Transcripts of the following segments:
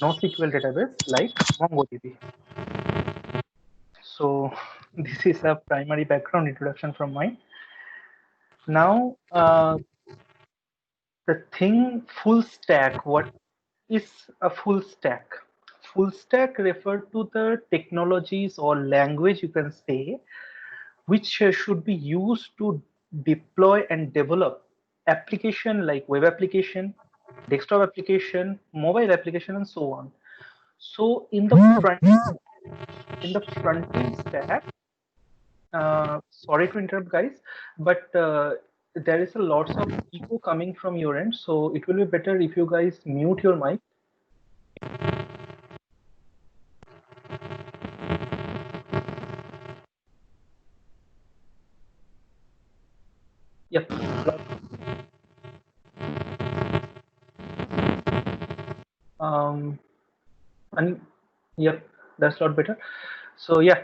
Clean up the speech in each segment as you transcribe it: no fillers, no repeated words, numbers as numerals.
NoSQL database like MongoDB. So this is a primary background introduction from mine. Now, the thing full stack, what is a full stack? Full stack refer to the technologies or language you can say, which should be used to deploy and develop application like web application, desktop application, mobile application, and so on. So in the front end stack, sorry to interrupt, guys, but there is a lots of echo coming from your end, so it will be better if you guys mute your mic. Yep. Um, and yep, that's a lot better. So yeah,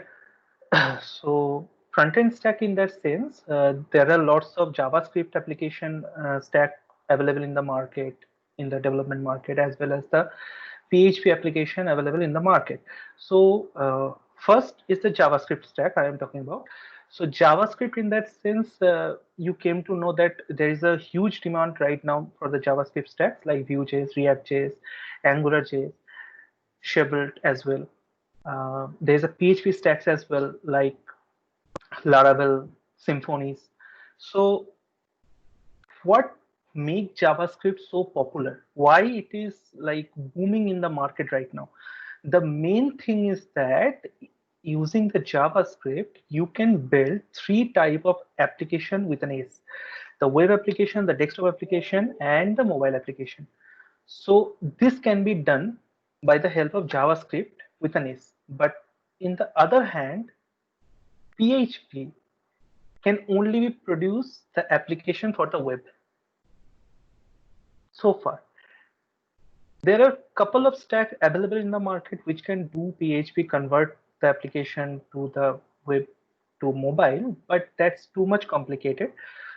so front-end stack in that sense, there are lots of JavaScript application stack available in the market, in the development market, as well as the PHP application available in the market. So first is the JavaScript stack I am talking about. So JavaScript in that sense, you came to know that there is a huge demand right now for the JavaScript stacks like Vue.js, React.js, AngularJS, Svelte as well. There's a PHP stacks as well like Laravel, Symfonies. So what make JavaScript so popular? Why it is like booming in the market right now? The main thing is that using the JavaScript, you can build three type of application with an S: the web application, the desktop application, and the mobile application. So this can be done by the help of JavaScript with an S. But in the other hand, PHP can only produce the application for the web. So far, there are a couple of stacks available in the market which can do PHP, convert the application to the web to mobile, but that's too much complicated.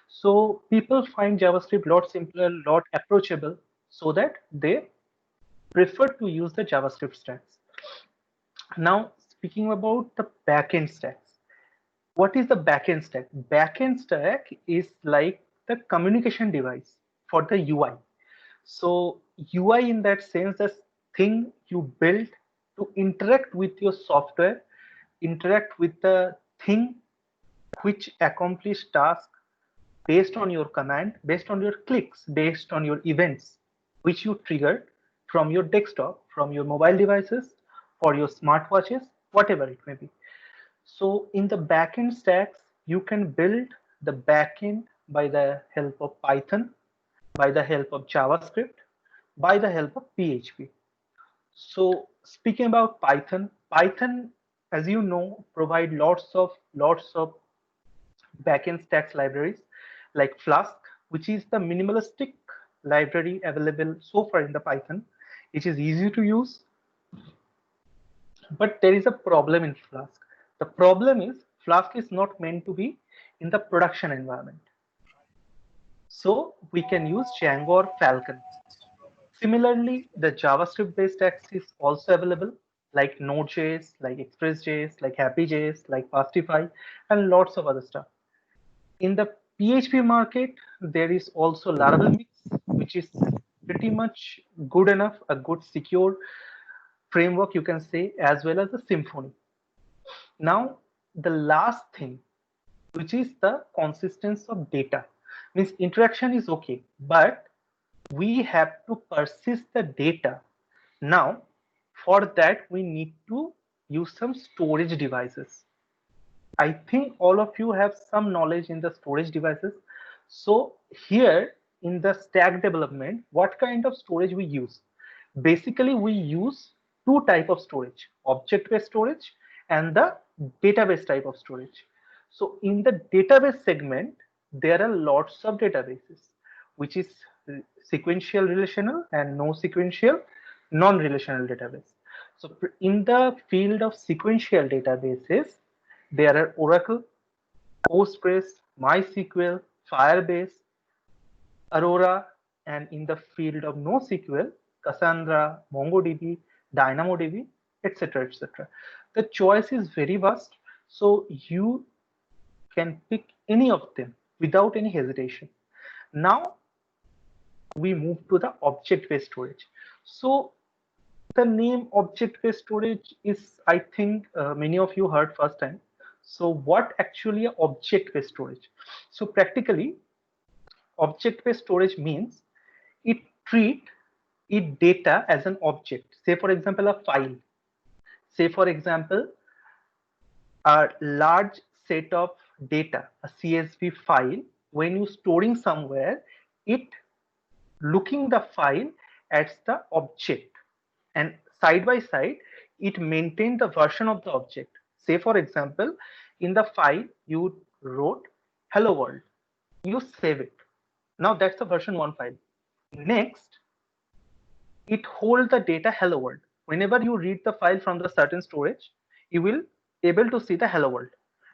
So people find JavaScript a lot simpler, lot approachable, so that they prefer to use the JavaScript stacks. Now, speaking about the backend stacks, what is the backend stack? Backend stack is like the communication device for the UI. So UI in that sense, the thing you build to interact with your software, interact with the thing which accomplish task based on your command, based on your clicks, based on your events, which you trigger from your desktop, from your mobile devices, for your smartwatches, whatever it may be. So in the backend stacks, you can build the backend by the help of Python, by the help of JavaScript, by the help of PHP. So speaking about Python, Python, as you know, provide lots of backend stacks libraries like Flask, which is the minimalistic library available so far in the Python. It is easy to use, but there is a problem in Flask. The problem is Flask is not meant to be in the production environment. So we can use Django or Falcon. Similarly, the JavaScript based stacks is also available like Node.js, like Express.js, like Happy.js, like Fastify, and lots of other stuff. In the PHP market, there is also Laravel Mix, which is pretty much good enough, a good secure framework you can say, as well as the Symfony. Now, the last thing, which is the consistency of data, means interaction is okay, but we have to persist the data. Now, for that, we need to use some storage devices. I think all of you have some knowledge in the storage devices. So here in the stack development, what kind of storage we use? Basically, we use two type of storage: object-based storage and the database type of storage. So in the database segment, there are lots of databases, which is sequential relational and no sequential non-relational database. So in the field of sequential databases, there are Oracle, Postgres, MySQL, Firebase, Aurora, and in the field of NoSQL, Cassandra, MongoDB, DynamoDB, etc., etc. The choice is very vast, so you can pick any of them without any hesitation. Now we move to the object-based storage. So the name object-based storage is, I think, many of you heard first time. So what actually a object-based storage? So practically, object-based storage means it treat it data as an object. Say for example, a file. Say for example, a large set of data, a CSV file. When you storing somewhere, it looking the file as the object, and side by side it maintain the version of the object. Say for example, in the file you wrote hello world, you save it. Now that's the version 1 file. Next, it hold the data hello world. Whenever you read the file from the certain storage, you will able to see the hello world.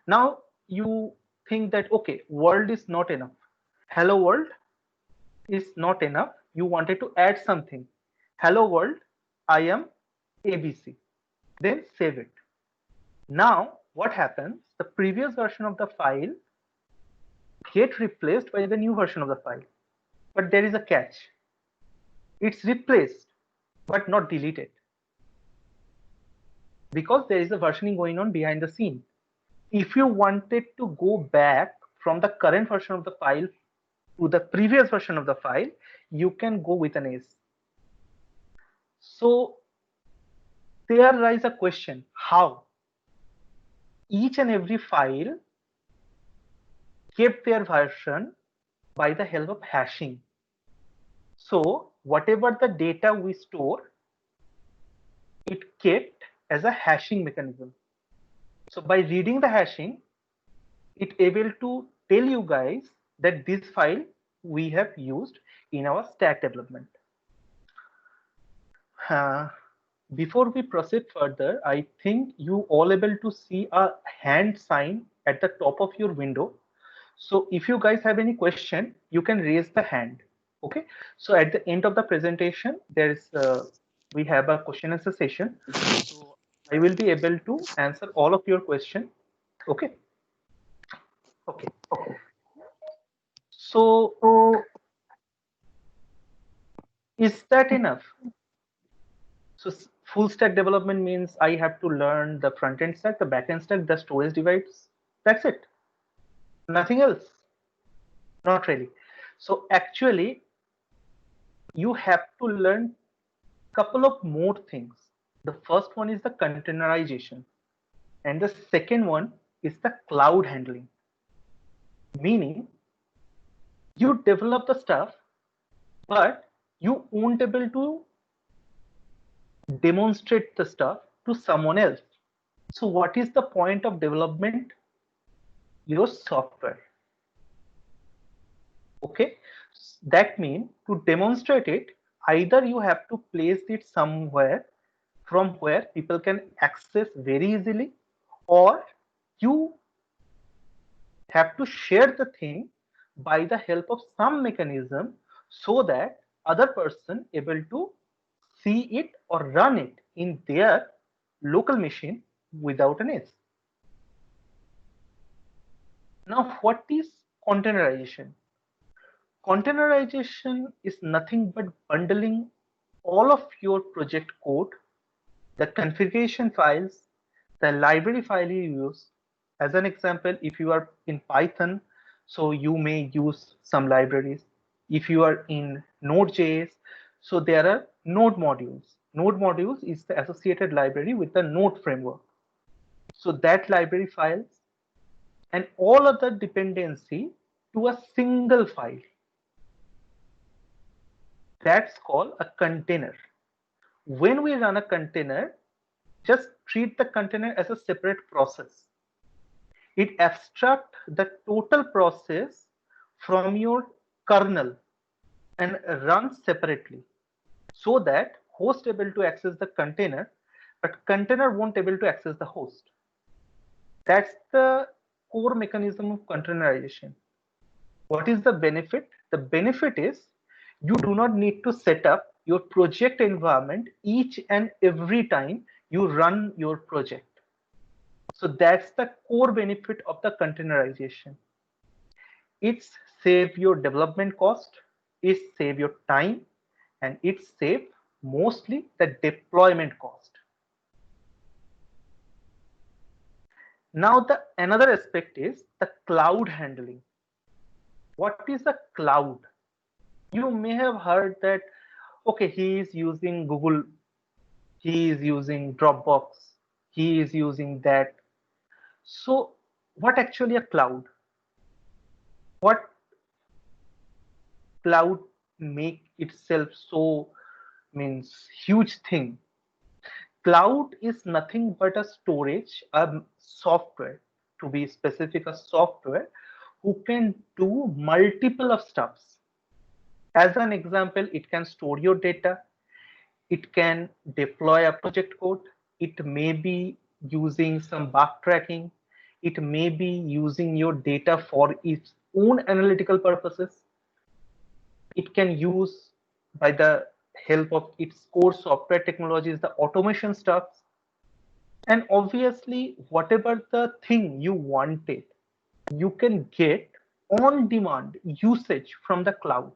Now you think that okay, world is not enough, hello world is not enough, you wanted to add something. Hello world, I am ABC. Then save it. Now what happens? The previous version of the file get replaced by the new version of the file. But there is a catch. It's replaced but not deleted, because there is a versioning going on behind the scene. If you wanted to go back from the current version of the file to the previous version of the file, you can go with an S. So there arises a question, how? Each and every file kept their version by the help of hashing. So whatever the data we store, it kept as a hashing mechanism. So by reading the hashing, it able to tell you guys that this file we have used in our stack development. Before we proceed further, I think you all able to see a hand sign at the top of your window. So if you guys have any question, you can raise the hand. Okay. So at the end of the presentation, there is we have a question answer session. So I will be able to answer all of your questions. Okay. Okay. So is that enough? So full stack development means I have to learn the front end stack, the back end stack, the storage device. That's it. Nothing else. Not really. So actually, you have to learn a couple of more things. The first one is the containerization, and the second one is the cloud handling. Meaning, you develop the stuff, but you won't able to demonstrate the stuff to someone else. So what is the point of development? Your software. Okay, that means to demonstrate it, either you have to place it somewhere from where people can access very easily, or you have to share the thing by the help of some mechanism so that other person able to see it or run it in their local machine without an S. Now, what is containerization? Containerization is nothing but bundling all of your project code, the configuration files, the library file you use. As an example, if you are in Python, so you may use some libraries. If you are in Node.js, so there are Node modules. Node modules is the associated library with the Node framework. So that library files and all other dependency to a single file. That's called a container. When we run a container, just treat the container as a separate process. It abstracts the total process from your kernel and runs separately, so that host able to access the container, but container won't able to access the host. That's the core mechanism of containerization. What is the benefit? The benefit is you do not need to set up your project environment each and every time you run your project. So that's the core benefit of the containerization. It's save your development cost, it save your time, and it save mostly the deployment cost. Now the another aspect is the cloud handling. What is a cloud? You may have heard that, okay, he is using Google, he is using Dropbox, he is using that. So what actually a cloud? What cloud make itself so means huge thing? Cloud is nothing but a storage, a software, to be specific, a software who can do multiple of stuffs. As an example, it can store your data, it can deploy a project code, it may be using some backtracking, it may be using your data for its own analytical purposes, it can use by the help of its core software technologies, the automation stuff, and obviously whatever the thing you wanted, you can get on demand usage from the cloud.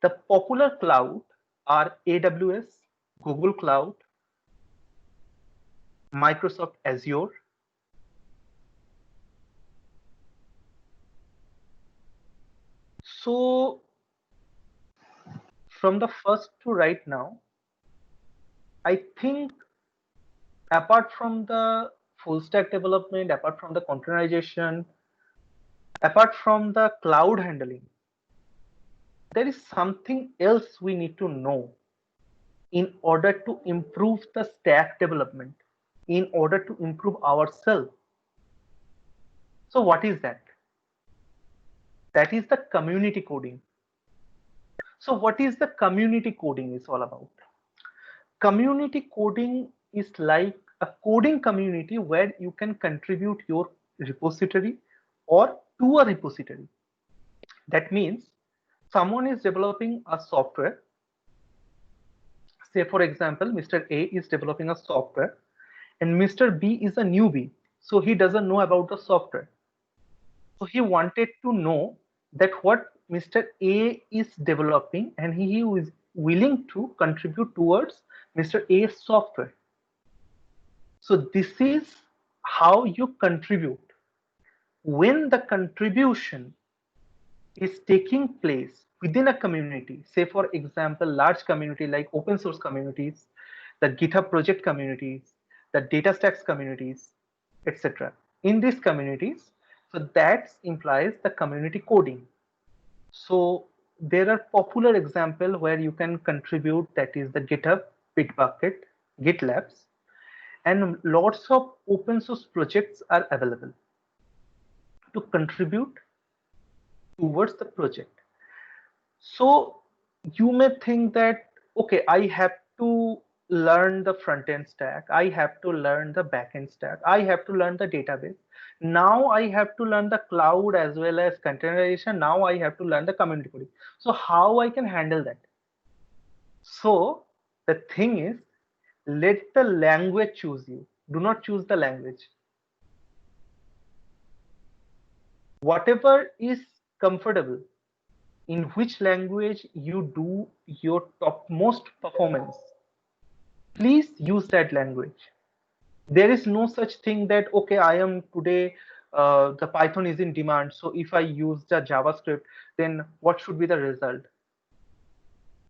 The popular cloud are AWS, Google Cloud, Microsoft Azure. So from the first to right now, I think apart from the full stack development, apart from the containerization, apart from the cloud handling, there is something else we need to know in order to improve the stack development, in order to improve ourselves. So what is that? That is the community coding. So what is the community coding is all about? Community coding is like a coding community where you can contribute your repository or to a repository. That means someone is developing a software. Say for example, Mr. A is developing a software and Mr. B is a newbie. So he doesn't know about the software. So he wanted to know that what Mr. A is developing and he is willing to contribute towards Mr. A's software. So this is how you contribute. When the contribution is taking place within a community, say for example, large community like open source communities, the GitHub project communities, the DataStax communities, etc. In these communities, so that implies the community coding. So there are popular example where you can contribute, that is the GitHub, Bitbucket, GitLabs, and lots of open source projects are available to contribute towards the project. So you may think that, okay, I have to learn the front end stack, I have to learn the back end stack, I have to learn the database. Now I have to learn the cloud as well as containerization. Now I have to learn the community coding. So how I can handle that? So the thing is, let the language choose you. Do not choose the language. Whatever is comfortable, in which language you do your topmost performance, please use that language. There is no such thing that, okay, I am today, the Python is in demand, so if I use the JavaScript, then what should be the result?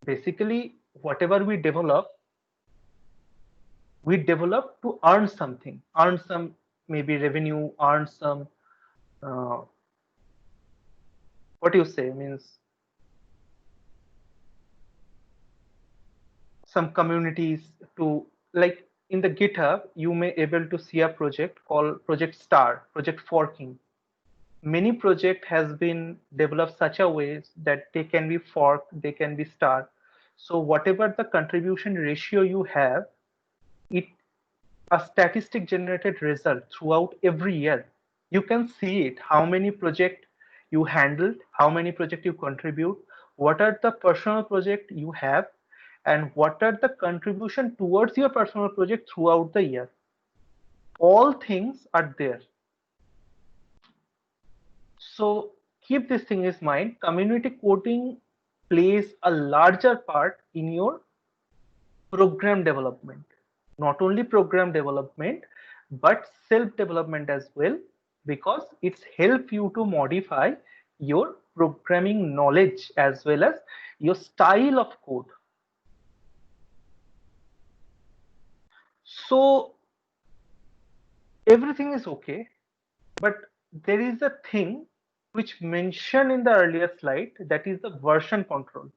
Basically, whatever we develop to earn something, earn some maybe revenue, earn some, what you say, means some communities to, like in the GitHub, you may able to see a project called Project Star, Project Forking. Many project has been developed such a way that they can be forked, they can be star. So whatever the contribution ratio you have, it a statistic generated result throughout every year. You can see it, how many project you handled, how many project you contribute, what are the personal project you have, and what are the contribution towards your personal project throughout the year. All things are there. So keep this thing in mind. Community coding plays a larger part in your program development. Not only program development, but self-development as well, because it's help you to modify your programming knowledge as well as your style of code. So everything is okay, but there is a thing which mentioned in the earlier slide, that is the version control.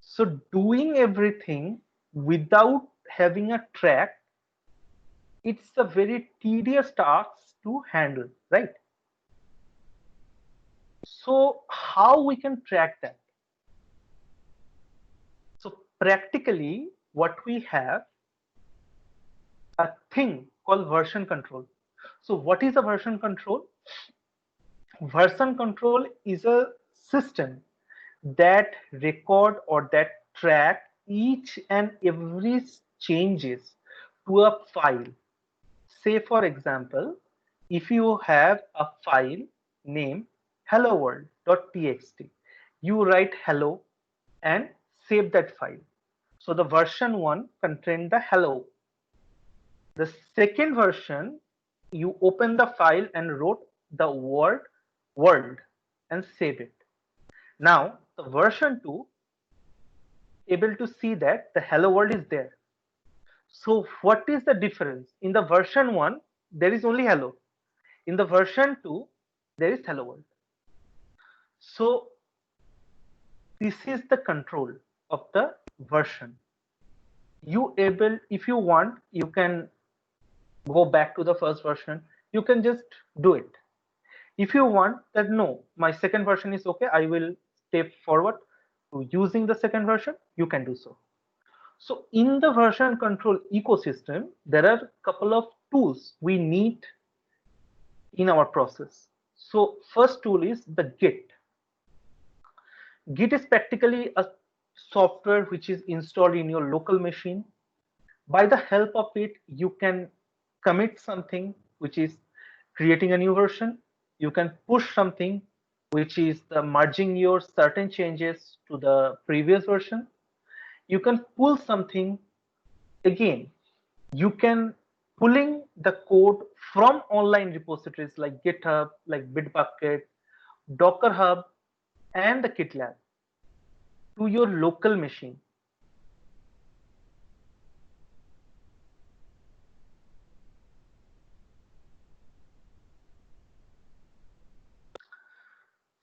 So doing everything without having a track, it's a very tedious task to handle, right? So how we can track that? So practically what we have a thing called version control. So what is a version control? Version control is a system that record or that track each and every changes to a file. Say for example, if you have a file named hello world.txt, you write hello and save that file. So the version 1 contained the hello. The second version, you open the file and wrote the word world and save it. Now the version 2 able to see that the hello world is there. So what is the difference? In the version 1, there is only hello. In the version 2, there is hello world. So this is the control of the version. You able, if you want, you can go back to the first version. You can just do it. If you want that, no, my second version is okay, I will step forward to using the second version, you can do so. So in the version control ecosystem, there are a couple of tools we need in our process. So first tool is the Git. Git is practically a software which is installed in your local machine. By the help of it, you can commit something which is creating a new version. You can push something which is the merging your certain changes to the previous version. You can pull something again. You can pulling the code from online repositories like GitHub, like Bitbucket, Docker Hub, and the GitLab to your local machine.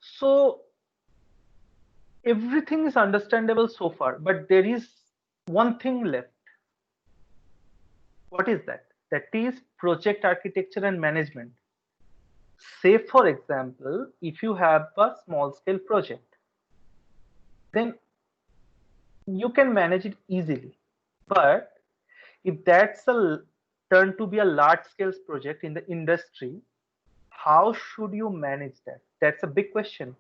So everything is understandable so far, but there is one thing left. What is that? That is project architecture and management. Say for example, if you have a small scale project, then you can manage it easily. But if that's a turn to be a large scale project in the industry, how should you manage that? That's a big question.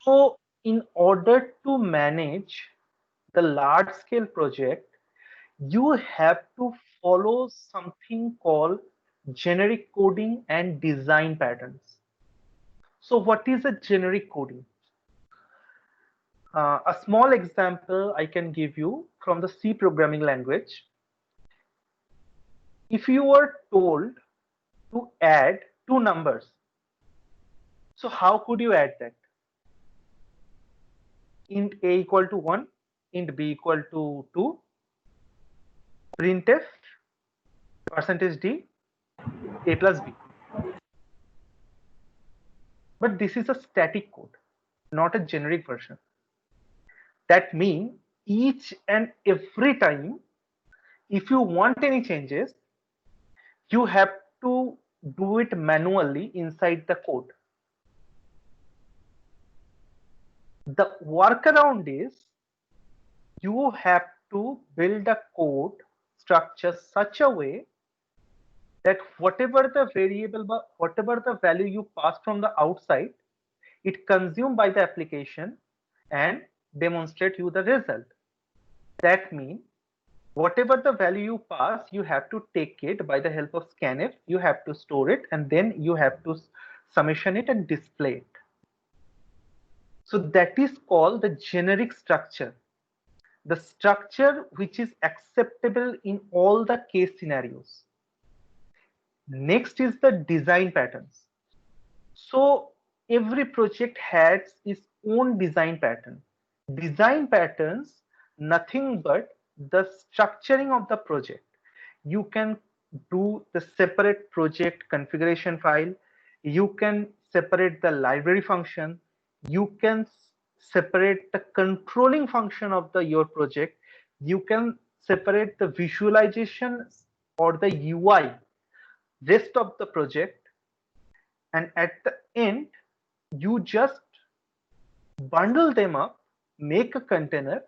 So in order to manage the large scale project, you have to follow something called generic coding and design patterns. So what is a generic coding? A small example I can give you from the C programming language. If you were told to add two numbers, so how could you add that? Int a equal to 1, int b equal to 2, printf percentage d, a plus b. But this is a static code, not a generic version. That means each and every time, if you want any changes, you have to do it manually inside the code. The workaround is you have to build a code structure such a way that whatever the variable, whatever the value you pass from the outside, it consumed by the application and demonstrate you the result. That means whatever the value you pass, you have to take it by the help of scanf, you have to store it, and then you have to summation it and display it. So that is called the generic structure, the structure which is acceptable in all the case scenarios. Next is the design patterns. So every project has its own design pattern. Design patterns, nothing but the structuring of the project. You can do the separate project configuration file. You can separate the library function. You can separate the controlling function of your project. You can separate the visualization or the UI rest of the project, and at the end you just bundle them up, make a container,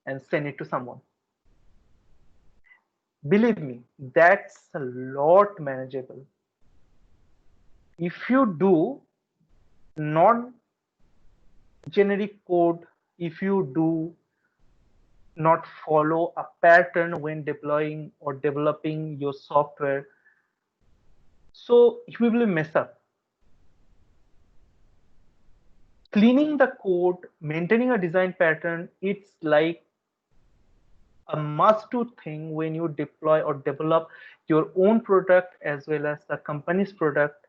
and send it to someone. Believe me, that's a lot manageable. If you do non-generic code, if you do not follow a pattern when deploying or developing your software, so you will mess up. Cleaning the code, maintaining a design pattern, it's like a must-do thing when you deploy or develop your own product as well as the company's product.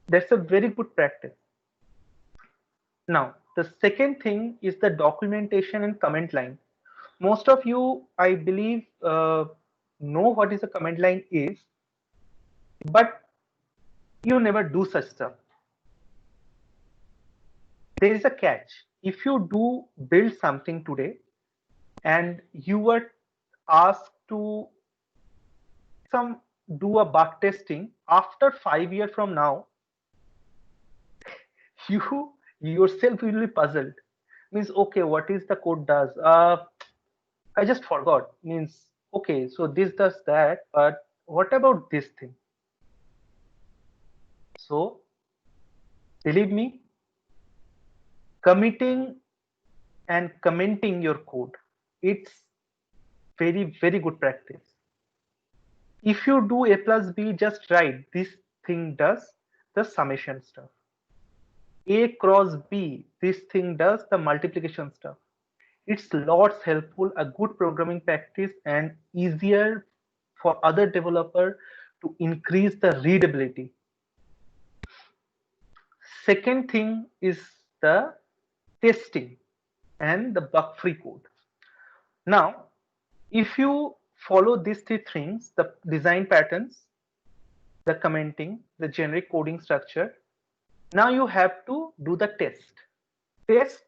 That's a very good practice. Now, the second thing is the documentation and command line. Most of you, I believe, know what is a command line is, but you never do such stuff. There is a catch. If you do build something today and you were asked to do a bug testing after 5 years from now, you yourself will be puzzled. Means, okay, what is the code does? I just forgot. Means, okay, so this does that, but what about this thing? So believe me, committing and commenting your code, it's very, very good practice. If you do A plus B, just write this thing does the summation stuff. A cross B, this thing does the multiplication stuff. It's lots helpful, a good programming practice, and easier for other developer to increase the readability. Second thing is the testing and the bug-free code. Now, if you follow these three things, the design patterns, the commenting, the generic coding structure, now you have to do the test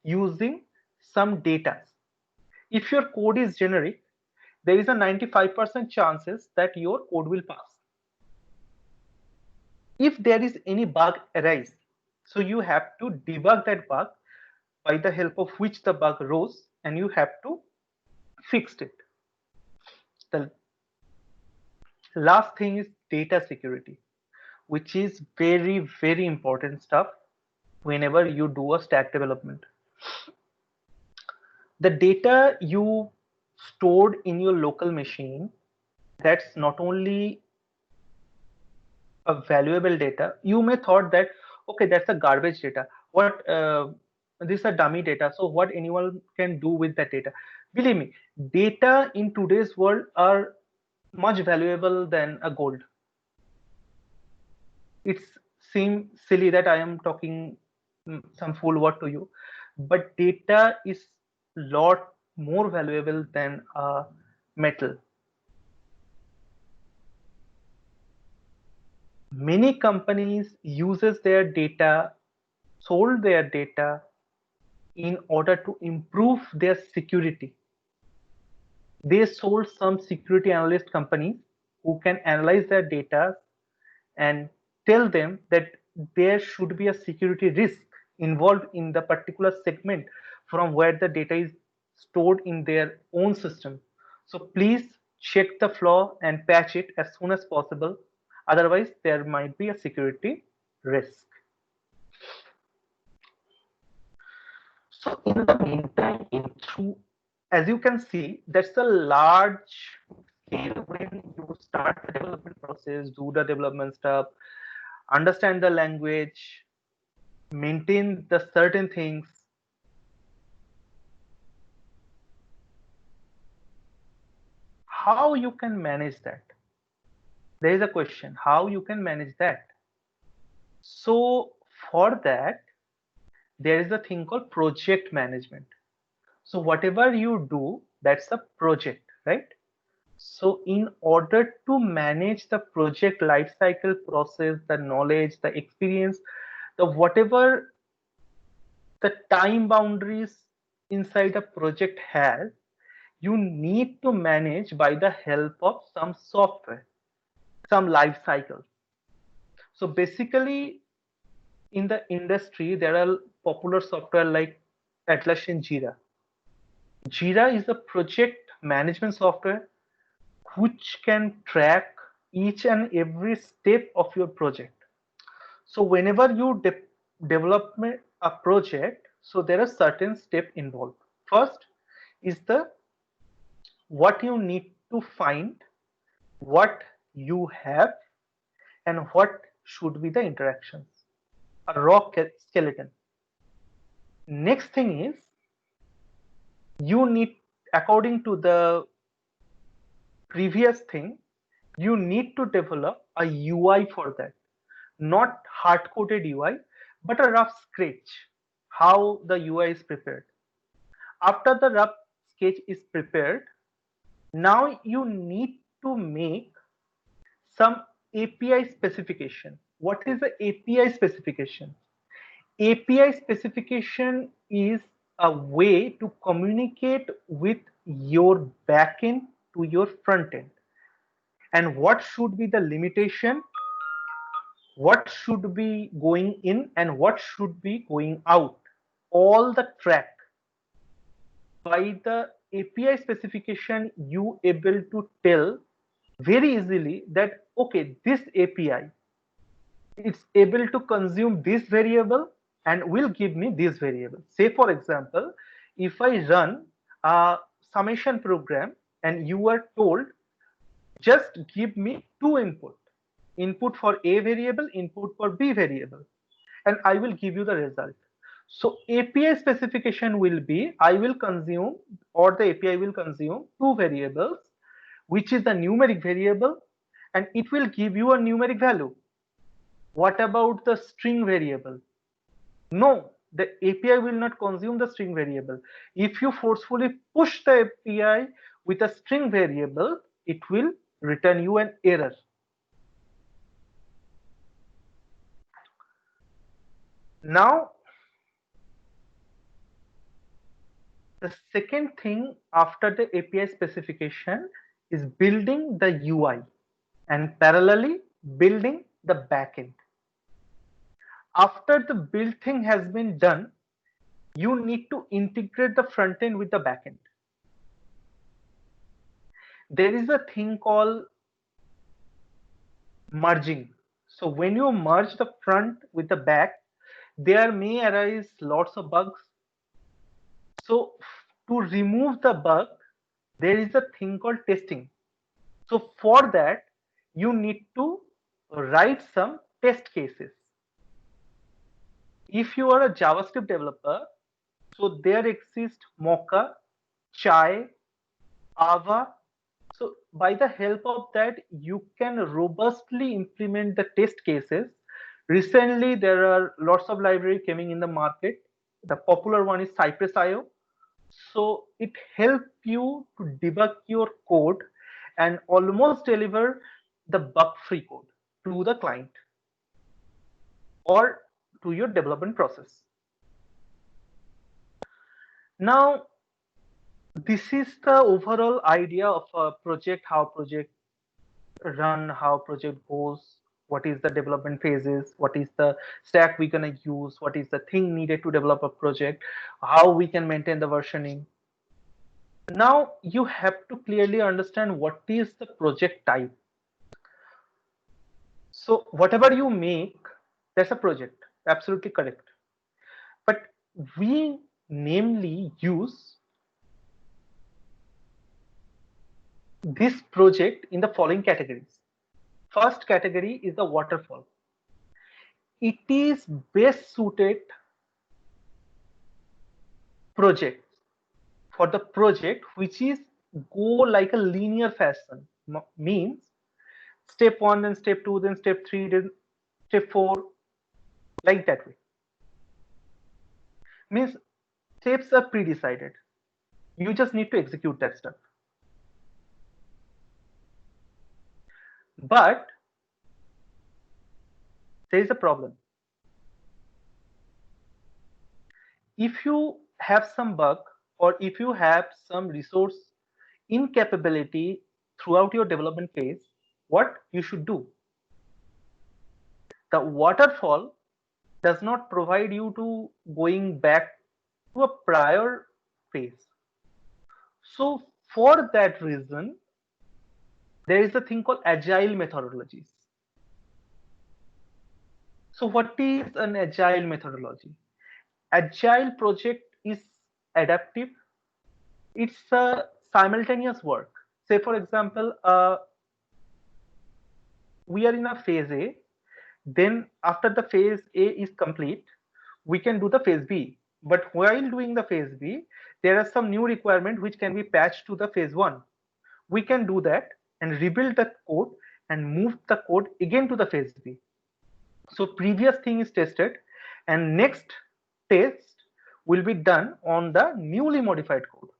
using some data. If your code is generic, there is a 95% chances that your code will pass. If there is any bug arise, so you have to debug that bug by the help of which the bug arose, and you have to fix it. The last thing is data security, which is very, very important stuff whenever you do a stack development. The data you stored in your local machine, that's not only a valuable data. You may thought that, okay, that's a garbage data. What this is a dummy data. So what anyone can do with that data? Believe me, data in today's world are much valuable than a gold. It seems silly that I am talking some fool word to you, but data is lot more valuable than metal. Many companies uses their data, sold their data in order to improve their security. They sold some security analyst companies who can analyze their data and tell them that there should be a security risk involved in the particular segment from where the data is stored in their own system. So please check the flaw and patch it as soon as possible. Otherwise, there might be a security risk. So in the meantime, as you can see, that's a large scale when you start the development process, do the development stuff, understand the language, maintain the certain things. How you can manage that? There is a question, how you can manage that? So for that, there is a thing called project management. So whatever you do, that's a project, right? So in order to manage the project lifecycle process, the knowledge, the experience, the whatever the time boundaries inside a project has, you need to manage by the help of some software, some life cycles. So basically, in the industry, there are popular software like Atlassian Jira. Jira is a project management software which can track each and every step of your project. So whenever you develop a project, so there are certain steps involved. First is the what you need to find, what you have, and what should be the interactions. A raw skeleton. Next thing is you need, according to the previous thing, you need to develop a UI for that. Not hard-coded UI, but a rough sketch, how the UI is prepared. After the rough sketch is prepared, now you need to make some API specification. What is the API specification? API specification is a way to communicate with your backend to your front end. And what should be the limitation, what should be going in and what should be going out, all the track. By the API specification, you able to tell very easily that, okay, this API, it's able to consume this variable and will give me this variable. Say for example, if I run a summation program and you are told, just give me two input for A variable, input for B variable, and I will give you the result. So API specification will be, I will consume, or the API will consume two variables, which is the numeric variable, and it will give you a numeric value. What about the string variable? No, the API will not consume the string variable. If you forcefully push the API with a string variable, it will return you an error. Now, the second thing after the API specification is building the UI and parallelly building the backend. After the build thing has been done, you need to integrate the front end with the backend. There is a thing called merging. So when you merge the front with the back, there may arise lots of bugs. So to remove the bug, there is a thing called testing. So for that, you need to write some test cases. If you are a JavaScript developer, so there exists Mocha, Chai, Ava. So by the help of that, you can robustly implement the test cases. Recently, there are lots of libraries coming in the market. The popular one is Cypress.io. So it helps you to debug your code and almost deliver the bug-free code to the client or to your development process. Now, this is the overall idea of a project, how project run, how project goes, what is the development phases, what is the stack we're going to use, what is the thing needed to develop a project, how we can maintain the versioning. Now you have to clearly understand what is the project type. So whatever you make, that's a project. Absolutely correct. But we namely use this project in the following categories. First category is the waterfall. It is best suited project for the project which is go like a linear fashion. Means step 1, then step 2, then step 3, then step 4, like that way. Means steps are pre-decided. You just need to execute that stuff. But there is a problem. If you have some bug, or if you have some resource incapability throughout your development phase, what you should do? The waterfall does not provide you to going back to a prior phase. So for that reason, there is a thing called agile methodologies. So what is an agile methodology? Agile project is adaptive. It's a simultaneous work. Say for example, we are in a phase A. Then after the phase A is complete, we can do the phase B. But while doing the phase B, there are some new requirement which can be patched to the phase 1. We can do that and rebuild the code and move the code again to the phase B. So previous thing is tested and next test will be done on the newly modified code.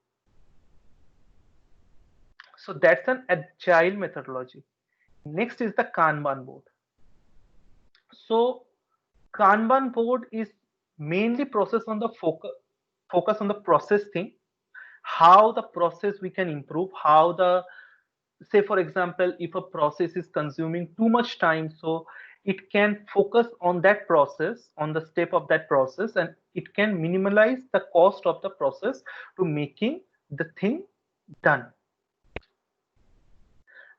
So that's an agile methodology. Next is the Kanban board. So Kanban board is mainly process on the focus on the process thing, how the process we can improve, how the, say for example, if a process is consuming too much time, so it can focus on that process, on the step of that process, and it can minimize the cost of the process to making the thing done.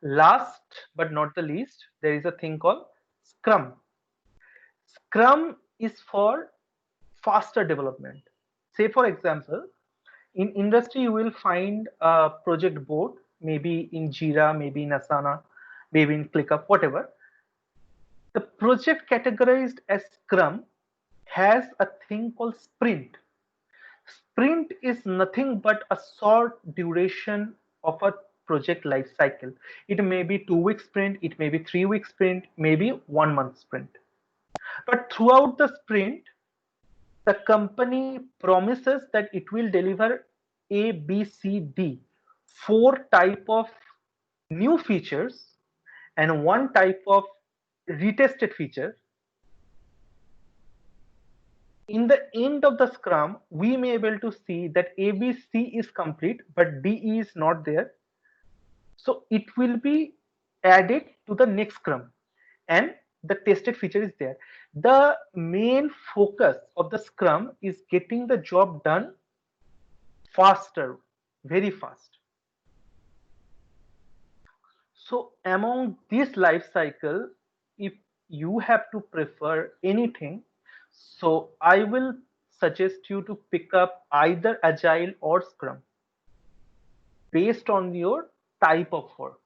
Last but not the least, there is a thing called Scrum. Scrum is for faster development. Say for example, in industry you will find a project board, maybe in Jira, maybe in Asana, maybe in ClickUp, whatever. The project categorized as Scrum has a thing called sprint. Sprint is nothing but a short duration of a project life cycle. It may be 2-week sprint, it may be 3-week sprint, maybe 1-month sprint. But throughout the sprint, the company promises that it will deliver A, B, C, D, 4 type of new features and 1 type of retested feature. In the end of the Scrum, we may be able to see that A, B, C is complete, but D is not there. So it will be added to the next Scrum and the tested feature is there. The main focus of the Scrum is getting the job done faster, very fast. So among this life cycle, if you have to prefer anything, so I will suggest you to pick up either Agile or Scrum based on your type of work.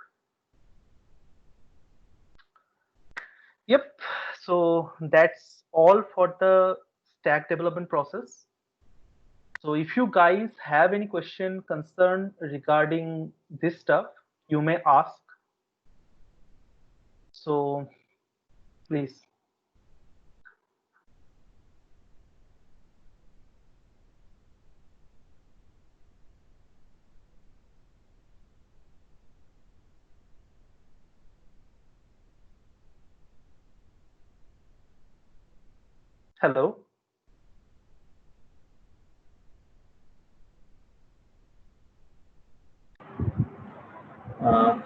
Yep, so that's all for the stack development process. So if you guys have any question, concern regarding this stuff, you may ask. So please. Hello.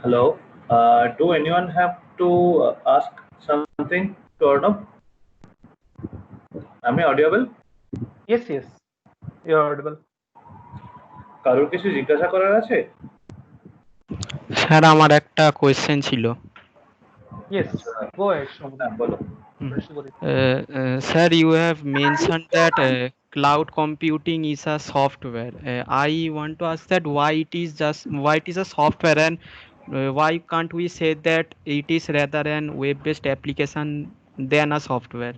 Hello. Do anyone have to ask something to Arnab? Am I audible? Yes, yes, you're audible. কারোর কিছু জিজ্ঞাসা করার আছে? Sir আমার একটা question ছিল। Yes, go ahead, Shobhit. হ্যাঁ বলো। Shubhit. Sir, you have mentioned that cloud computing is a software. I want to ask that why it is a software, and why can't we say that it is rather an web-based application than a software?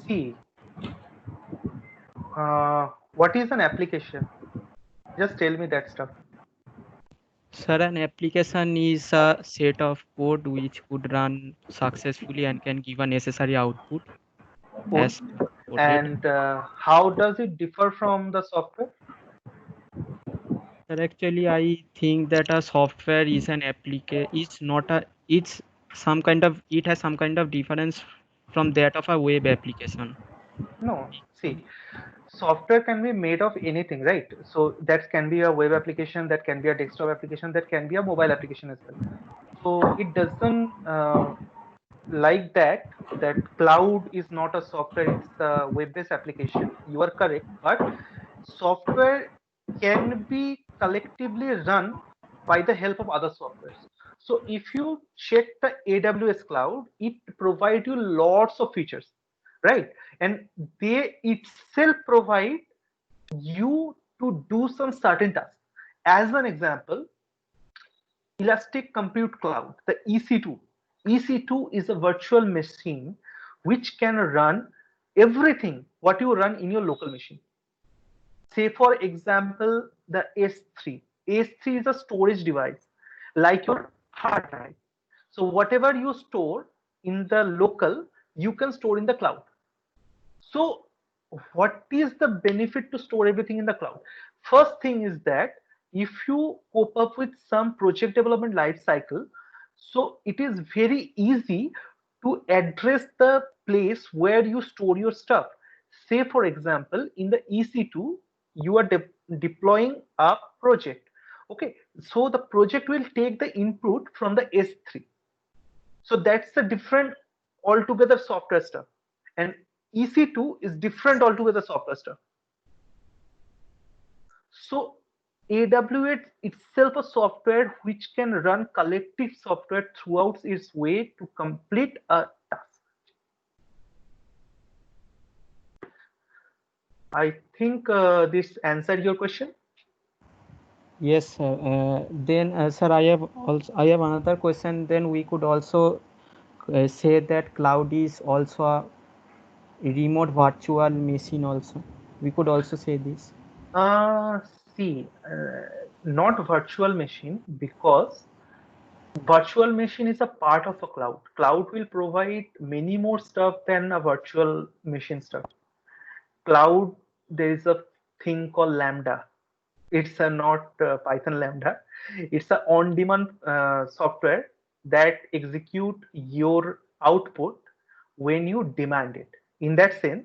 See, what is an application? Just tell me that stuff. Sir, an application is a set of code which could run successfully and can give a necessary output Cool. as quoted. And how does it differ from the software? Sir, actually, I think that a software is an it's some kind of, it has some kind of difference from that of a web application. No, see, software can be made of anything, right? So that can be a web application, that can be a desktop application, that can be a mobile application as well. So it doesn't like that cloud is not a software, it's a web-based application. You are correct, but software can be collectively run by the help of other softwares. So if you check the AWS cloud, it provides you lots of features, right? And they itself provide you to do some certain tasks. As an example, Elastic Compute Cloud, the EC2. EC2 is a virtual machine which can run everything what you run in your local machine. Say for example, the S3. S3 is a storage device like your hard drive. So whatever you store in the local, you can store in the cloud. So what is the benefit to store everything in the cloud? First thing is that if you cope up with some project development life cycle, so it is very easy to address the place where you store your stuff. Say for example, in the EC2, you are deploying a project. Okay, so the project will take the input from the S3. So that's a different altogether software stuff. And EC2 is different altogether software stuff. So AWS itself a software which can run collective software throughout its way to complete a task. I think this answered your question. Yes, sir. Then, sir, I have another question. Then we could also say that cloud is also a remote virtual machine. Also, we could also say this. See, not virtual machine, because virtual machine is a part of a cloud. Cloud will provide many more stuff than a virtual machine stuff. Cloud, there is a thing called Lambda. It's a not Python Lambda. It's a on-demand software that execute your output when you demand it. In that sense,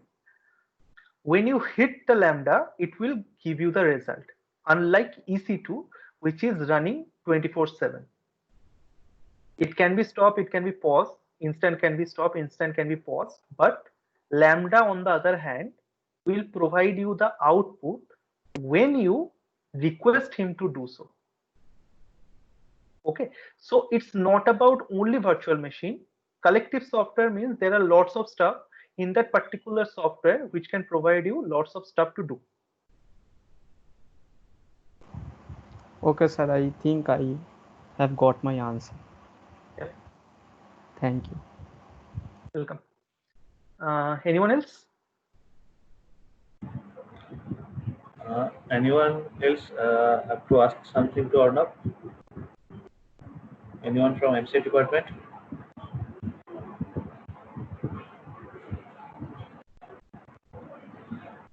when you hit the Lambda, it will give you the result. Unlike EC2, which is running 24/7. It can be stopped, it can be paused, instant can be stopped, instant can be paused. But Lambda, on the other hand, will provide you the output when you request him to do so. Okay, so it's not about only virtual machine. Collective software means there are lots of stuff in that particular software which can provide you lots of stuff to do. Okay, sir. I think I have got my answer. Yeah. Thank you. Welcome. Anyone else? Anyone else have to ask something to Arnab? Anyone from MC department?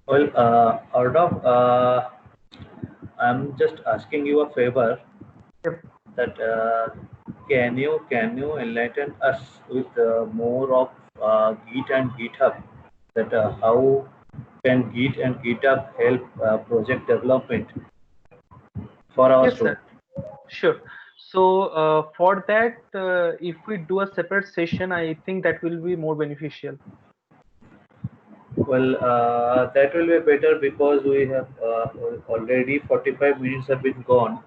Well, Arnab, I'm just asking you a favor. Yep. That can you enlighten us with more of Git and GitHub? That how can Git and GitHub help project development for our Yes, sir. students? Sure. So for that, if we do a separate session, I think that will be more beneficial. Well, that will be better because we have already 45 minutes have been gone.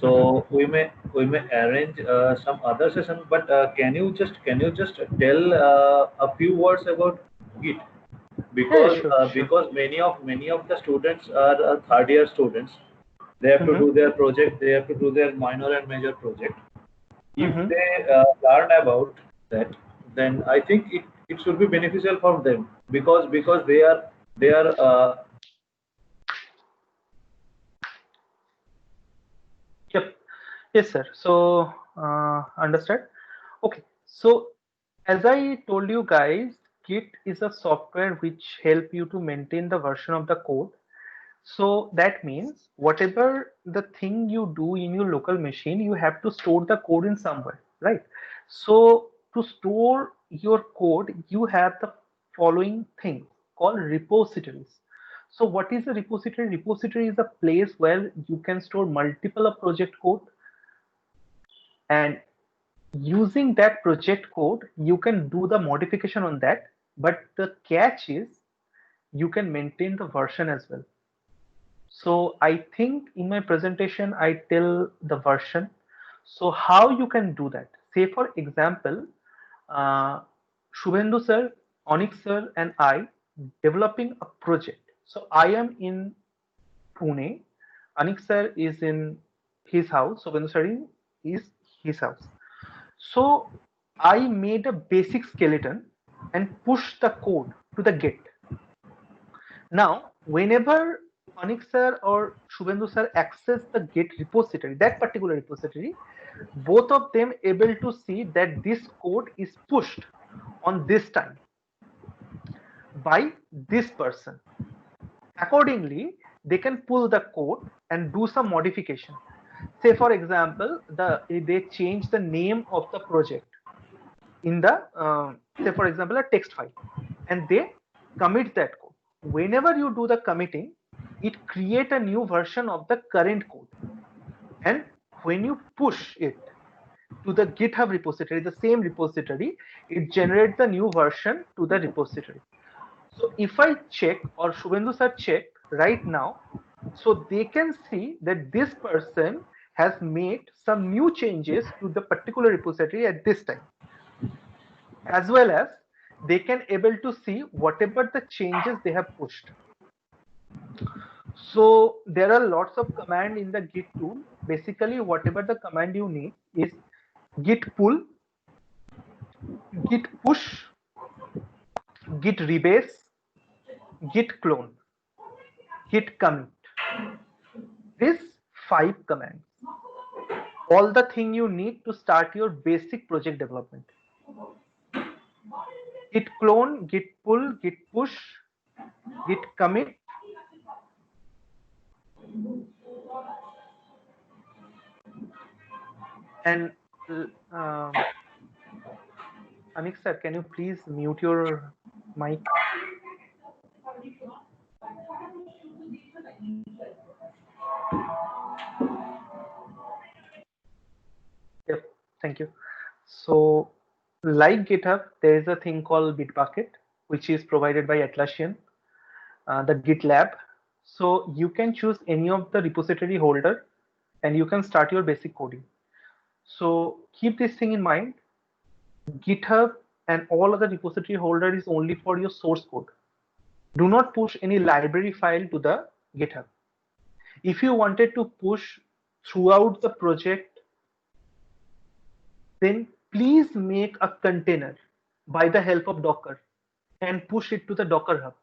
So we may arrange some other session. But can you just tell a few words about Git? Yeah, Because sure, sure. because many of the students are third year students. They have to Mm-hmm. do their project. They have to do their minor and major project. If Mm-hmm. they learn about that, then I think it should be beneficial for them because they are Yep. Yes, sir. So, understood. Okay. So, as I told you guys, Git is a software which help you to maintain the version of the code. So that means whatever the thing you do in your local machine, you have to store the code in somewhere, right? So to store your code, you have the following thing called repositories. So what is a repository? Repository is a place where you can store multiple of project code, and using that project code, you can do the modification on that. But the catch is you can maintain the version as well. So I think in my presentation, I tell the version. So how you can do that? Say for example, uh, Shubhendu sir, Onyx sir, and I developing a project. So I am in Pune. Onyx sir is in his house. Shubhendu sir is his house. So I made a basic skeleton and push the code to the Git. Now, whenever Onyx sir or Shubhendu sir access the Git repository, that particular repository, both of them able to see that this code is pushed on this time by this person. Accordingly, they can pull the code and do some modification. Say for example, they change the name of the project in the say for example a text file, and they commit that code. Whenever you do the committing, it create a new version of the current code, and when you push it to the GitHub repository, the same repository, it generates the new version to the repository. So if I check, or Shubhendu sir check right now, so they can see that this person has made some new changes to the particular repository at this time, as well as they can able to see whatever the changes they have pushed. So there are lots of command in the Git tool. Basically, whatever the command you need is git pull, git push, git rebase, git clone, git commit. These 5 commands, all the thing you need to start your basic project development. Git clone, git pull, git push, git commit, and Anik sir, can you please mute your mic? Yep, thank you. So, like GitHub, there is a thing called Bitbucket, which is provided by Atlassian, the GitLab. So you can choose any of the repository holder, and you can start your basic coding. So keep this thing in mind. GitHub and all other repository holder is only for your source code. Do not push any library file to the GitHub. If you wanted to push throughout the project, then please make a container by the help of Docker and push it to the Docker Hub.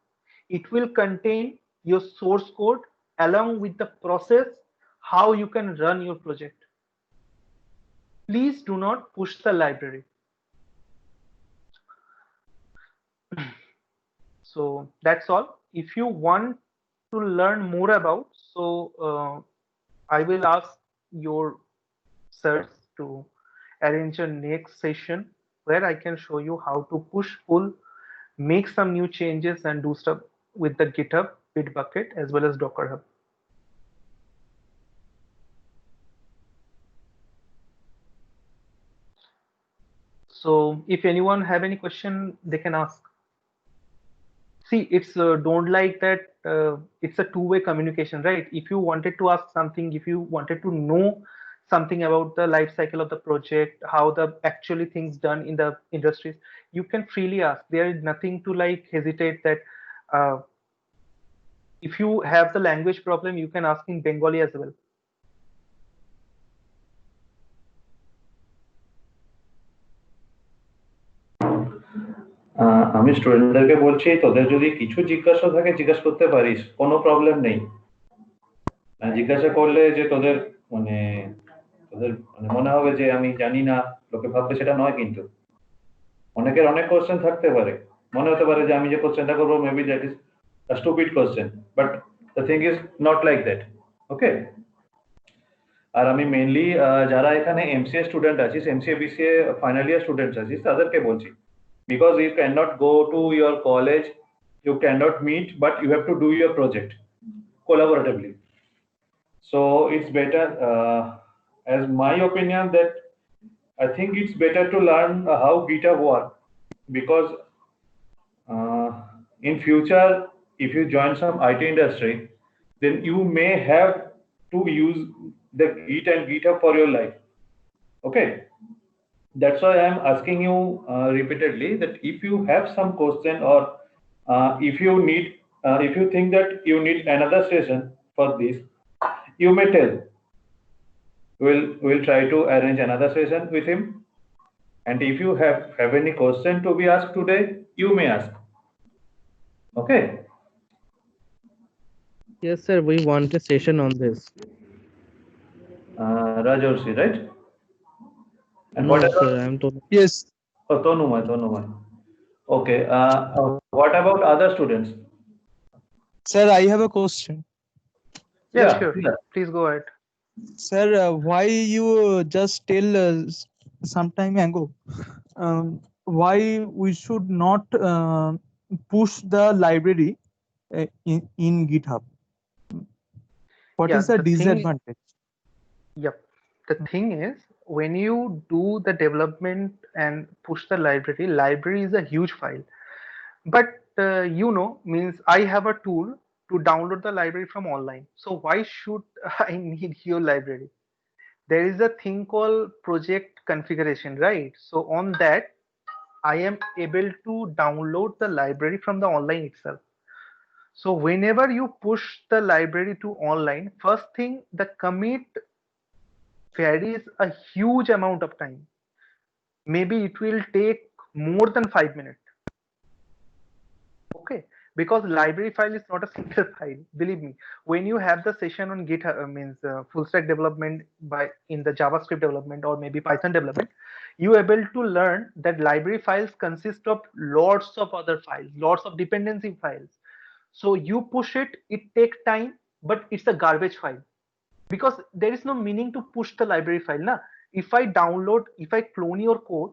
It will contain your source code along with the process how you can run your project. Please do not push the library. So that's all. If you want to learn more about, so I will ask your sirs to arrange a next session where I can show you how to push, pull, make some new changes, and do stuff with the GitHub, Bitbucket, as well as Docker Hub. So if anyone have any question, they can ask. see, it's don't like that. It's a two-way communication, right? If you wanted to ask something, if you wanted to know something about the life cycle of the project, how the actually things done in the industries, you can freely ask. There is nothing to like hesitate that. If you have the language problem, you can ask in Bengali as well. আমি স্টুডেন্টদেরকে বলছি, তোদের যদি কিছু জিজ্ঞাসা থাকে জিজ্ঞাসা করতে পারিস, কোনো প্রবলেম নেই। জিজ্ঞাসা করলে যে তোদের মানে মনে হবে যে আমি জানি না, লোকে ভাববে, সেটা নয়। কিন্তু অনেকের অনেক কোশ্চেন থাকতে পারে, মনে হতে পারে যে আমি যে কোশ্চেনটা করবো maybe that is a stupid question, but the thing is not like that. Okay. আর আমি মেইনলি যারা এখানে এমসিএ স্টুডেন্ট আছিস, MCA BCA final year students আছিস, তাদেরকে বলছি, because you cannot go to your college, you cannot meet, but you have to do your project collaboratively. So it's better, as my opinion, that I think it's better to learn how GitHub work, because in future, if you join some IT industry, then you may have to use the Git and GitHub for your life. Okay. That's why I'm asking you repeatedly that if you have some question, or if you think that you need another session for this, you may tell. We'll try to arrange another session with him. And if you have any question to be asked today, you may ask. Okay. Yes, sir. We want a session on this. Rajorsi, right? And No, sir. I'm told. Yes. Oh, Tonumai. Okay. What about other students? Sir, I have a question. Yeah, sure. Please go ahead. Sir, why you just tell some time ago why we should not push the library in GitHub? What Yeah, is the the thing- disadvantage? Yep. The thing is, when you do the development and push the library is a huge file. But means I have a tool to download the library from online. So why should I need your library? There is a thing called project configuration, right? So on that, I am able to download the library from the online itself. So whenever you push the library to online, first thing, the commit varies a huge amount of time. Maybe it will take more than 5 minutes. Okay, because library file is not a single file. Believe me, when you have the session on GitHub, means full stack development in the JavaScript development or maybe Python development, you are able to learn that library files consist of lots of other files, lots of dependency files. So you push it takes time, but it's a garbage file, because there is no meaning to push the library file. If I clone your code,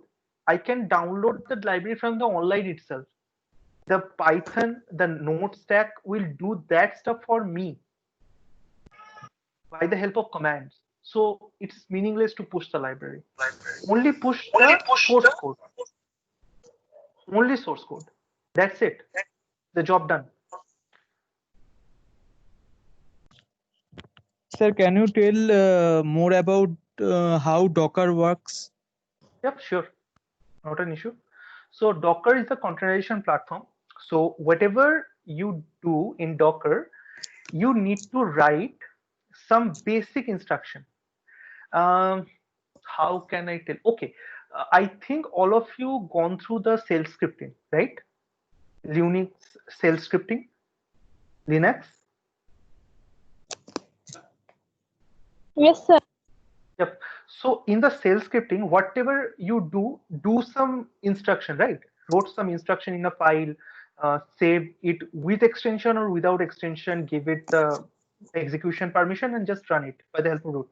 I can download the library from the online itself. The Python, the node stack will do that stuff for me by the help of commands. So it's meaningless to push the library. Only push the source code. Only source code. That's it. The job done. Sir, can you tell more about how Docker works? Yep, sure. Not an issue. So Docker is a containerization platform. So whatever you do in Docker, you need to write some basic instruction. How can I tell? Okay, I think all of you gone through the shell scripting, right? Unix shell scripting, Linux. Yes, sir. Yep. So in the shell scripting, whatever you do some instruction, right? Wrote some instruction in a file, save it with extension or without extension, give it the execution permission and just run it by the help of root.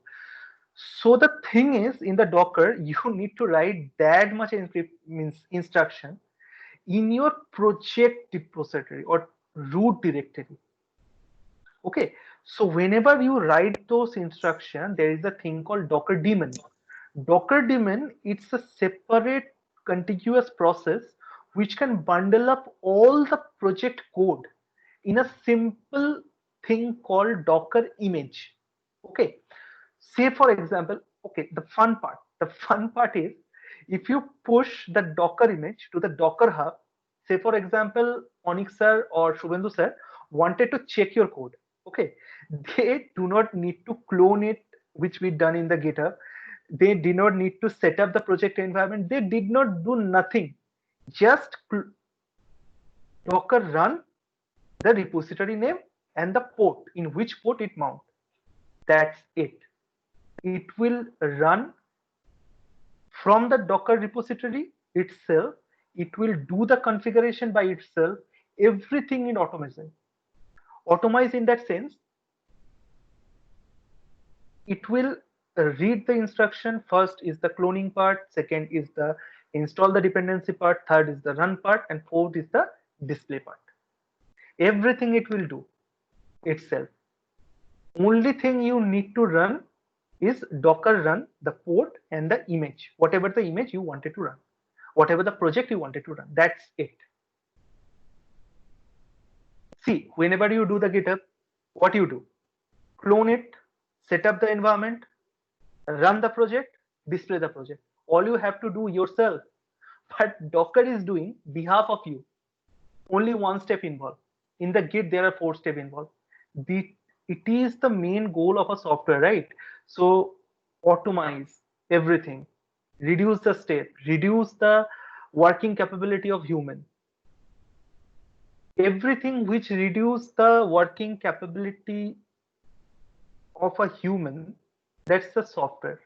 So the thing is, in the Docker, you need to write that much instruction in your project repository or root directory. Okay, so whenever you write those instructions, there is a thing called Docker daemon. Docker daemon, it's a separate contiguous process which can bundle up all the project code in a simple thing called Docker image. Okay. Say for example, okay, the fun part is if you push the Docker image to the Docker hub, say for example, Onyx sir or Shubhendu sir wanted to check your code. Okay, they do not need to clone it, which we done in the GitHub. They did not need to set up the project environment. They did not do nothing. Just Docker run the repository name and the port, in which port it mounts. That's it. It will run from the Docker repository itself. It will do the configuration by itself, everything in automation. Automize in that sense, it will read the instruction. First is the cloning part, second is the install the dependency part, third is the run part, and fourth is the display part. Everything it will do itself. Only thing you need to run is Docker run the port and the image, whatever the image you wanted to run, whatever the project you wanted to run. That's it. See, whenever you do the GitHub, what you do? Clone it, set up the environment, run the project, display the project. All you have to do yourself. But Docker is doing behalf of you. Only one step involved. In the Git, there are 4 steps involved. It is the main goal of a software, right? So automize everything, reduce the step, reduce the working capability of human. Everything which reduce the working capability of a human, that's the software.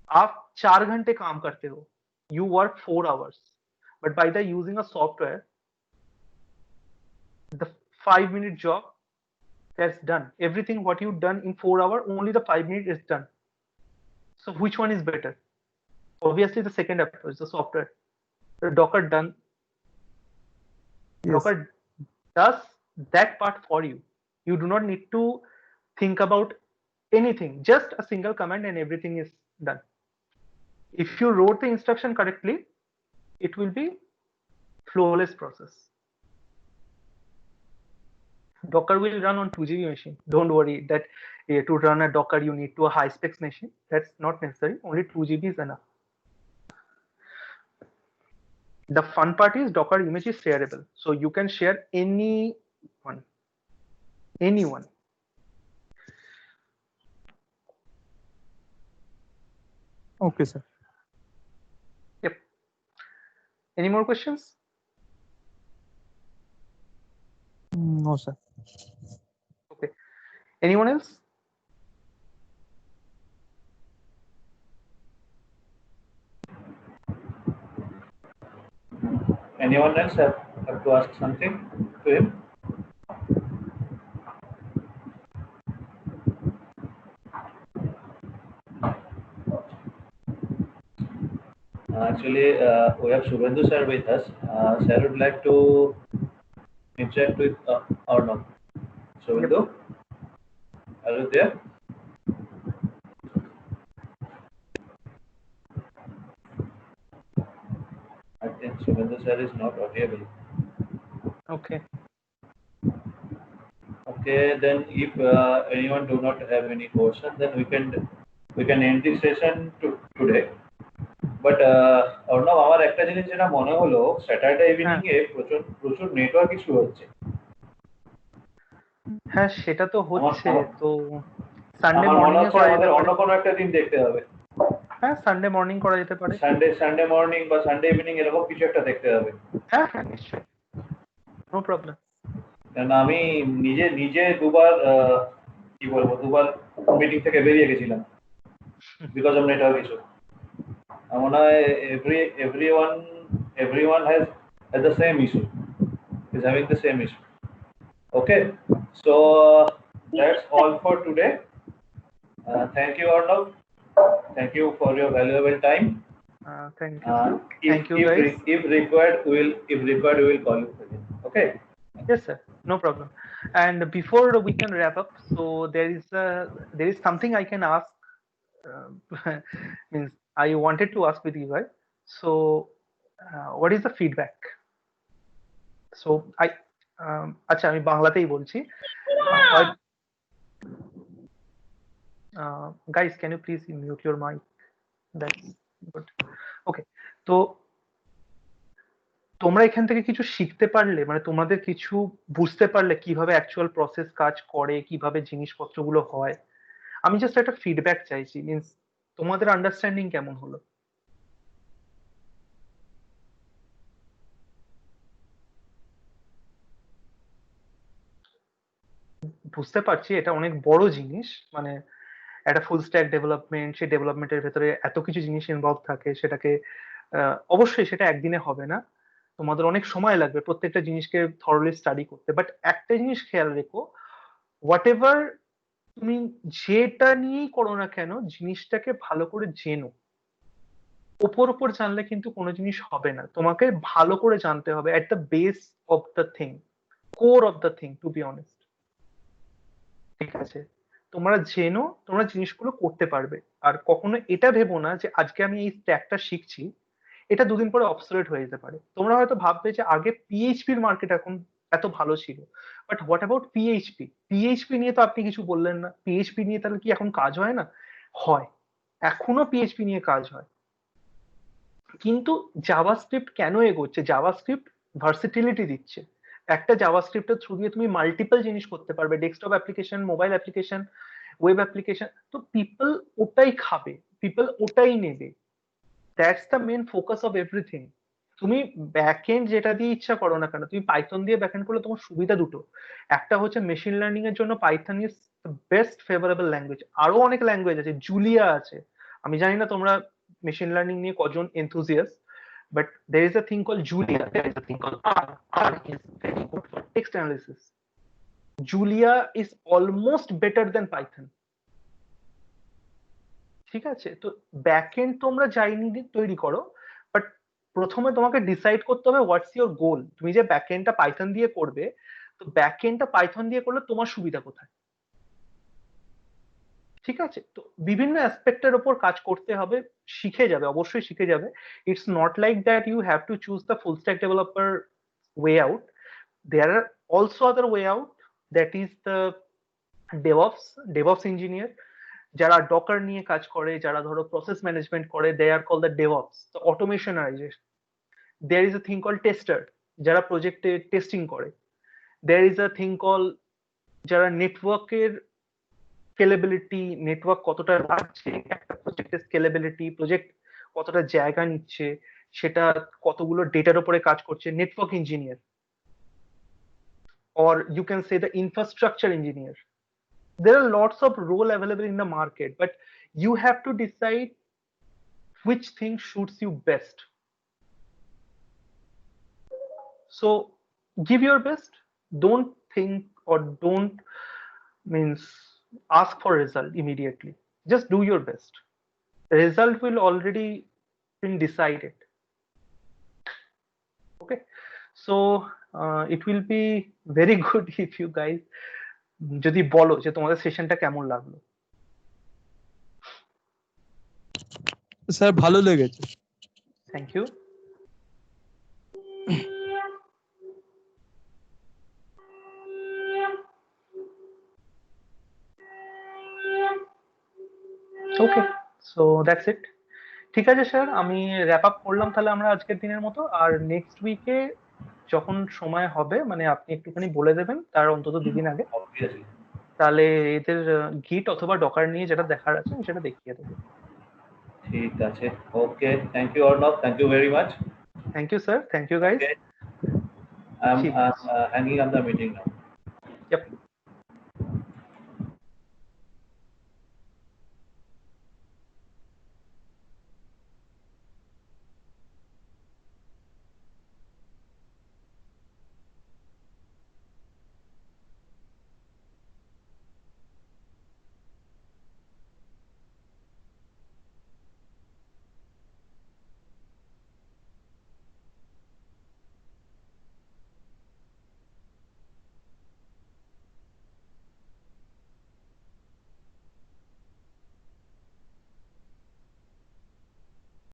आप 4 घंटे काम करते हो, you work 4 hours, but by the using a software, the 5-minute job, that's done. Everything what you've done in 4 hours, only the 5 minutes is done. So which one is better? Obviously the second approach, the software. The Docker done. Yes. Docker does that part for you. You do not need to think about anything. Just a single command and everything is done. If you wrote the instruction correctly, it will be flawless process. Docker will run on 2 GB machine. Don't worry that to run a Docker you need to a high specs machine. That's not necessary. Only 2 GB is enough. The fun part is Docker image is shareable, so you can share anyone. Okay, sir. Yep. Any more questions? No, sir. Okay. Anyone else? Anyone else have to ask something to him? Actually, we have Shubhendu sir with us. Sir would like to interact with or not. Shubhendu, are you there? I think Shubhendu sir is not audible. Okay. Okay, then if anyone do not have any question, then we can end this session today. But Arnab আমার একটা জিনিস যেটা মনে হলো Saturday evening এ প্রচুর network issue হচ্ছে। হ্যাঁ সেটা তো হচ্ছে, তো সানডে মর্নিং এ করা যেতে পারে, অন্য কোনো একটা দিন দেখতে হবে। হ্যাঁ সানডে মর্নিং করা যেতে পারে, সানডে মর্নিং বা সানডে ইভিনিং এরকম কিছু একটা দেখতে হবে। হ্যাঁ হ্যাঁ নিশ্চয়ই, নো প্রবলেম। কারণ আমি নিজে দুবার কি বলবো দুবার মিটিং থেকে বেরিয়ে গেছিলাম বিকজ অফ নেটওয়ার্ক ইস্যু। মনে হয় everyone has the same issue, is having the same issue. Okay, so that's all for today. Thank you Arnav, thank you for your valuable time. Thank you sir. Thank you guys. If required we will call you again. Okay, yes sir, no problem. And before we can wrap up, so there is something I can ask, means I wanted to ask with you guys. So what is the feedback? So আচ্ছা আমি বাংলাতেই বলছি। Guys, can you please mute your mic? That's good. Okay, তো তোমরা এখান থেকে কিছু শিখতে পারলে, মানে তোমাদের কিছু বুঝতে পারলে কিভাবে অ্যাকচুয়াল প্রসেস কাজ করে, কিভাবে জিনিসপত্রগুলো হয়। আমি জাস্ট একটা ফিডব্যাক চাইছি, মিন্স তোমাদের আন্ডারস্ট্যান্ডিং কেমন হলো? বুঝতে পারছি এটা অনেক বড় জিনিস, মানে একটা ফুল স্ট্যাক ডেভেলপমেন্ট, সেই ডেভেলপমেন্টের ভেতরে এত কিছু জিনিস ইনভলভ থাকে, সেটাকে অবশ্যই সেটা একদিনে হবে না, তোমাদের অনেক সময় লাগবে প্রত্যেকটা জিনিসকে থরলি স্টাডি করতে। বাট একটা জিনিস খেয়াল রেখো, হোয়াট এভার তুমি যেটা নিয়েই করো না কেন, জিনিসটাকে ভালো করে জেনো। ওপর জানলে কিন্তু কোনো জিনিস হবে না, তোমাকে ভালো করে জানতে হবে at the base of the thing, core of the thing, to be honest. ঠিক আছে, তোমরা জেনো, তোমরা জিনিসগুলো করতে পারবে। আর কখনো এটা ভেবো না যে আজকে আমি এই স্ট্যাকটা শিখছি, এটা দুদিন পরে অবসোলেট হয়ে যেতে পারে। তোমরা হয়তো ভাববে যে আগে পিএইচপির মার্কেট এখন এত ভালো ছিল, but what about PHP? PHP নিয়ে তো আপনি কিছু বললেন না। পিএইচপি নিয়ে তাহলে কি এখন কাজ হয় না? হয়, এখনো পিএইচপি নিয়ে কাজ হয়। কিন্তু জাভাস্ক্রিপ্ট কেন এগোচ্ছে? জাভাস্ক্রিপ্ট ভার্সিটিলিটি দিচ্ছে। একটা জাভাস্ক্রিপ্টের থ্রু দিয়ে তুমি মাল্টিপল জিনিস করতে পারবে, desktop application, mobile application, web application. তো পিপল ওটাই খাবে, পিপল ওটাই নেবে। That's the main focus of everything. তুমি ব্যাকএন্ড যেটা দিয়ে ইচ্ছা করো না কেন, তুমি পাইথন দিয়ে ব্যাকএন্ড করলে তোমার সুবিধা দুটো। একটা হচ্ছে মেশিন লার্নিং এর জন্য Python is best favourable language. আরো অনেক ল্যাঙ্গুয়েজ আছে, জুলিয়া আছে। আমি জানি না তোমরা মেশিন লার্নিং নিয়ে কজন enthusiast, but there is a thing called Julia, there is a thing called R. R is very good for text analysis. Julia is almost better than Python. ঠিক আছে, তো ব্যাকএন্ড তোমরা যাইনি তৈরি করো, বাট প্রথমে তোমাকে ডিসাইড করতে হবে হোয়াটস ইওর গোল। তুমি যে ব্যাকএন্ডটা পাইথন দিয়ে করবে, তো ব্যাকএন্ডটা পাইথন দিয়ে করলে তোমার সুবিধা কোথায়? ঠিক আছে, তো বিভিন্ন অ্যাসপেক্টের উপর কাজ করতে হবে, শিখে যাবে, অবশ্যই শিখে যাবে। It's not like that you have to choose the full stack developer way out. There are also other way out, that is the DevOps engineer, যারা ডকার নিয়ে কাজ করে, যারা ধরো প্রসেস ম্যানেজমেন্ট করে, they are call the DevOps, the automationization. There is a thing call tester, যারা প্রজেক্টে testing করে। There is a thing call যারা নেটওয়ার্কের স্কেলেবিলিটি, নেটওয়ার্ক কতটা লাগছে, একটা প্রজেক্টের স্কেলেবিলিটি, প্রজেক্ট কতটা জায়গা নিচ্ছে, সেটা কতগুলো ডেটার উপরে কাজ করছে, network engineer. or you can say the infrastructure engineer. There are lots of role available in the market, but you have to decide which thing suits you best. So give your best. Don't think or don't means ask for result immediately. Just do your best. The result will already been decided. Okay, so it will be very good if you guys যদি বলো যে তোমাদের সেশনটা কেমন লাগলো। Sir ভালো লেগেছে। Thank you. Okay, so that's it. ঠিক আছে স্যার, আমি র্যাপ আপ করলাম তাহলে আমরা আজকের দিনের মতো। আর নেক্সট উইকে যখন সময় হবে, মানে আপনি একটুখানি বলে দেবেন তার অন্তত 2 দিন আগে, তাহলে এদের গিট অথবা ডকার নিয়ে যেটা দেখার আছে আমি সেটা দেখিয়ে দেবো। ঠিক আছে, okay, thank you Arnab, thank you very much. Thank you sir, thank you guys. I'm hanging up the meeting now. Yep.